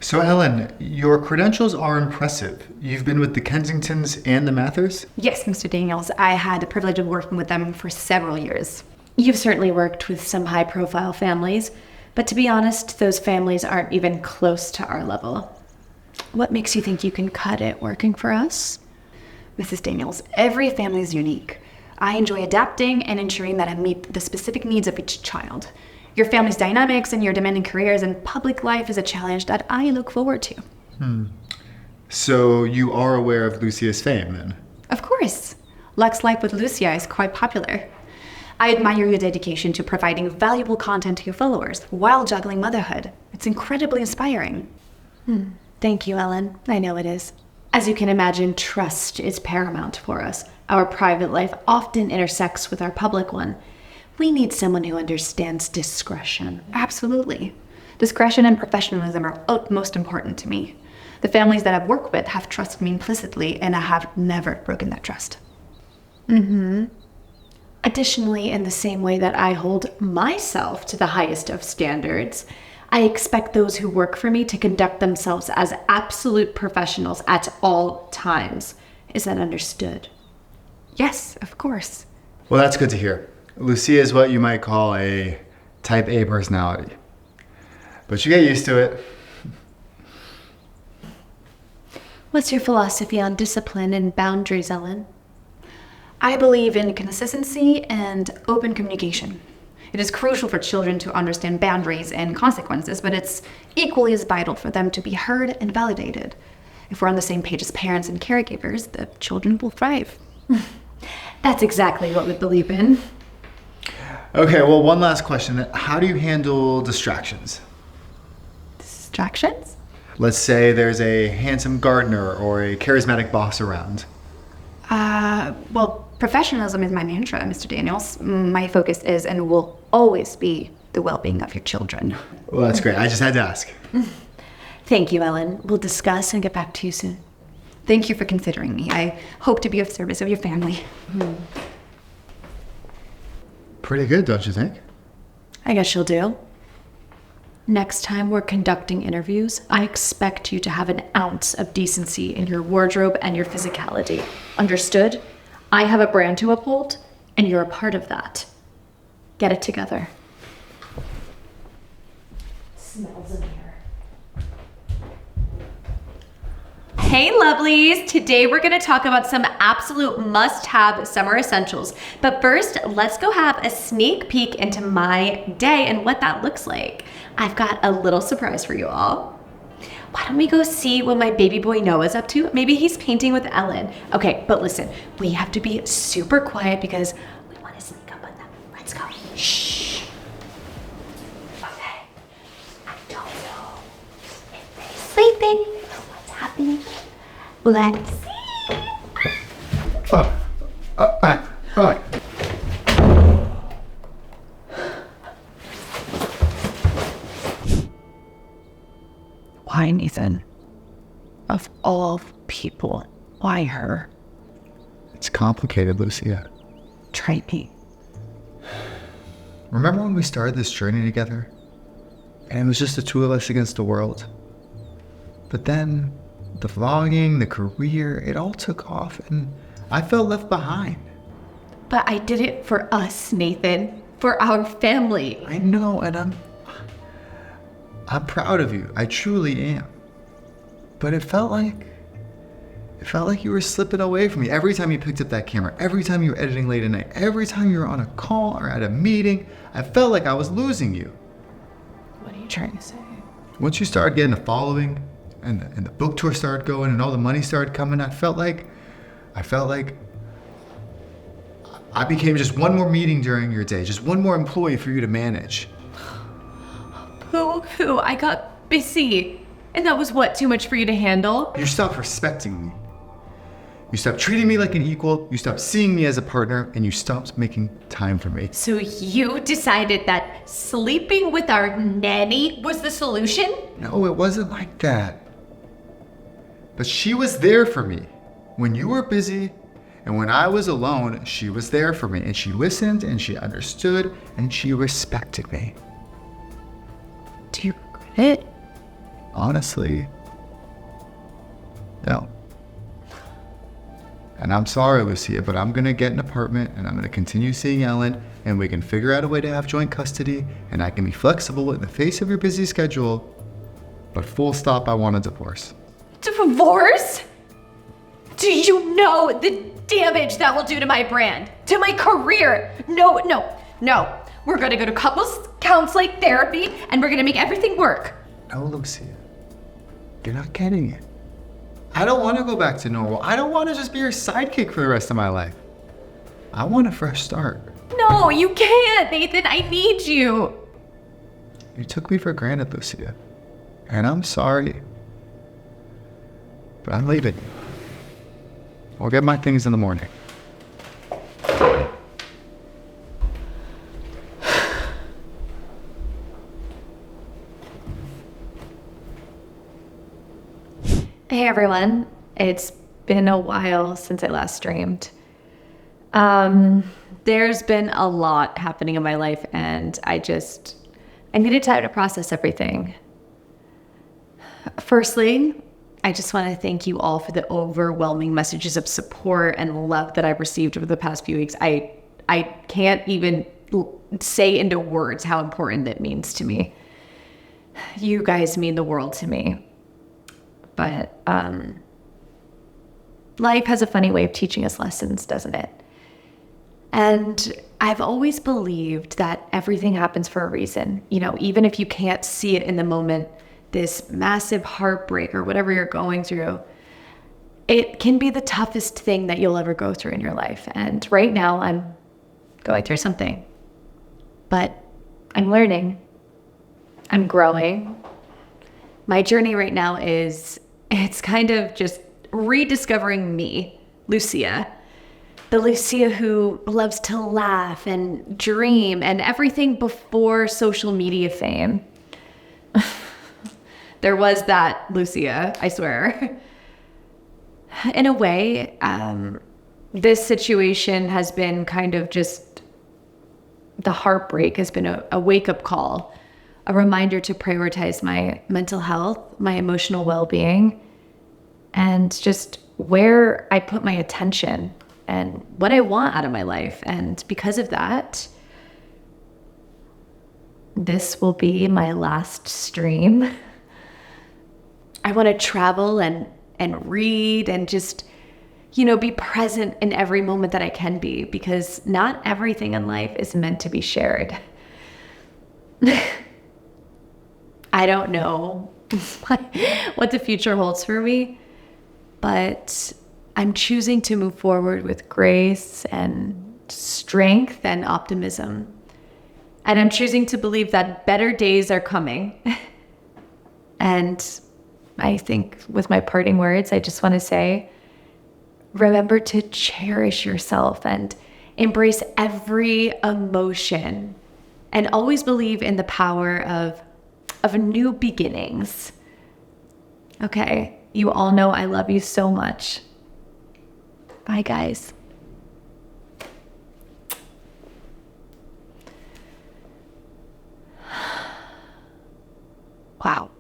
So Ellen, your credentials are impressive. You've been with the Kensingtons and the Mathers? Yes, Mr. Daniels. I had the privilege of working with them for several years. You've certainly worked with some high-profile families, but to be honest, those families aren't even close to our level. What makes you think you can cut it working for us? Mrs. Daniels, every family is unique. I enjoy adapting and ensuring that I meet the specific needs of each child. Your family's dynamics and your demanding careers and public life is a challenge that I look forward to. So you are aware of Lucia's fame, then? Of course. Luxe Life with Lucia is quite popular. I admire your dedication to providing valuable content to your followers while juggling motherhood. It's incredibly inspiring. Thank you, Ellen. I know it is. As you can imagine, trust is paramount for us. Our private life often intersects with our public one. We need someone who understands discretion. Absolutely. Discretion and professionalism are utmost important to me. The families that I've worked with have trusted me implicitly, and I have never broken that trust. Additionally, in the same way that I hold myself to the highest of standards, I expect those who work for me to conduct themselves as absolute professionals at all times. Is that understood? Yes, of course. Well, that's good to hear. Lucia is what you might call a type A personality. But you get used to it. What's your philosophy on discipline and boundaries, Ellen? I believe in consistency and open communication. It is crucial for children to understand boundaries and consequences, but it's equally as vital for them to be heard and validated. If we're on the same page as parents and caregivers, the children will thrive. That's exactly what we believe in. Okay, well, one last question. How do you handle distractions? Distractions? Let's say there's a handsome gardener or a charismatic boss around. Well, professionalism is my mantra, Mr. Daniels. My focus is and will always be the well-being of your children. Well, that's great. I just had to ask. Thank you, Ellen. We'll discuss and get back to you soon. Thank you for considering me. I hope to be of service of your family. Pretty good, don't you think? I guess she'll do. Next time we're conducting interviews, I expect you to have an ounce of decency in your wardrobe and your physicality. Understood? I have a brand to uphold, and you're a part of that. Get it together. Smells in here. Hey lovelies! Today we're gonna talk about some absolute must-have summer essentials. But first, let's go have a sneak peek into my day and what that looks like. I've got a little surprise for you all. Why don't we go see what my baby boy Noah's up to? Maybe he's painting with Ellen. Okay, but listen, we have to be super quiet because we want to sneak up on them. Let's go. Shh. Okay. I don't know if they're sleeping or what's happening. Let's see. All right. Why, Nathan? Of all people, why her? It's complicated, Lucia. Try me. Remember when we started this journey together? And it was just the two of us against the world? But then, the vlogging, the career, it all took off and I felt left behind. But I did it for us, Nathan. For our family. I know, and I'm proud of you. I truly am. But it felt like you were slipping away from me. Every time you picked up that camera, every time you were editing late at night, every time you were on a call or at a meeting, I felt like I was losing you. What are you trying to say? Once you started getting a following and the book tour started going and all the money started coming, I felt like I became just one more meeting during your day, just one more employee for you to manage. Who? I got busy. And that was what, too much for you to handle? You stopped respecting me. You stopped treating me like an equal, you stopped seeing me as a partner, and you stopped making time for me. So you decided that sleeping with our nanny was the solution? No, it wasn't like that. But she was there for me. When you were busy, and when I was alone, she was there for me. And she listened, and she understood, and she respected me. Do you regret it? Honestly, no. And I'm sorry, Lucia, but I'm gonna get an apartment and I'm gonna continue seeing Ellen and we can figure out a way to have joint custody and I can be flexible in the face of your busy schedule. But full stop, I want a divorce. Divorce? Do you know the damage that will do to my brand, to my career? No. We're gonna go to couples counseling, therapy, and we're gonna make everything work. No, Lucia. You're not getting it. I don't want to go back to normal. I don't want to just be your sidekick for the rest of my life. I want a fresh start. No, you can't, Nathan. I need you. You took me for granted, Lucia. And I'm sorry. But I'm leaving. I'll get my things in the morning. Hey everyone, it's been a while since I last streamed. There's been a lot happening in my life and I needed time to process everything. Firstly, I just want to thank you all for the overwhelming messages of support and love that I've received over the past few weeks. I can't even say into words how important it means to me. You guys mean the world to me. But life has a funny way of teaching us lessons, doesn't it? And I've always believed that everything happens for a reason. You know, even if you can't see it in the moment, this massive heartbreak or whatever you're going through, it can be the toughest thing that you'll ever go through in your life. And right now I'm going through something, but I'm learning. I'm growing. My journey right now it's kind of just rediscovering me, Lucia. The Lucia who loves to laugh and dream and everything before social media fame. There was that Lucia, I swear. In a way, this situation has been kind of just, the heartbreak has been a wake-up call. A reminder to prioritize my mental health, my emotional well-being, and just where I put my attention and what I want out of my life. And because of that, this will be my last stream. I want to travel and read and just, be present in every moment that I can be, because not everything in life is meant to be shared. I don't know what the future holds for me, but I'm choosing to move forward with grace and strength and optimism. And I'm choosing to believe that better days are coming. And I think with my parting words, I just want to say, remember to cherish yourself and embrace every emotion and always believe in the power of new beginnings. Okay, you all know I love you so much. Bye, guys. Wow.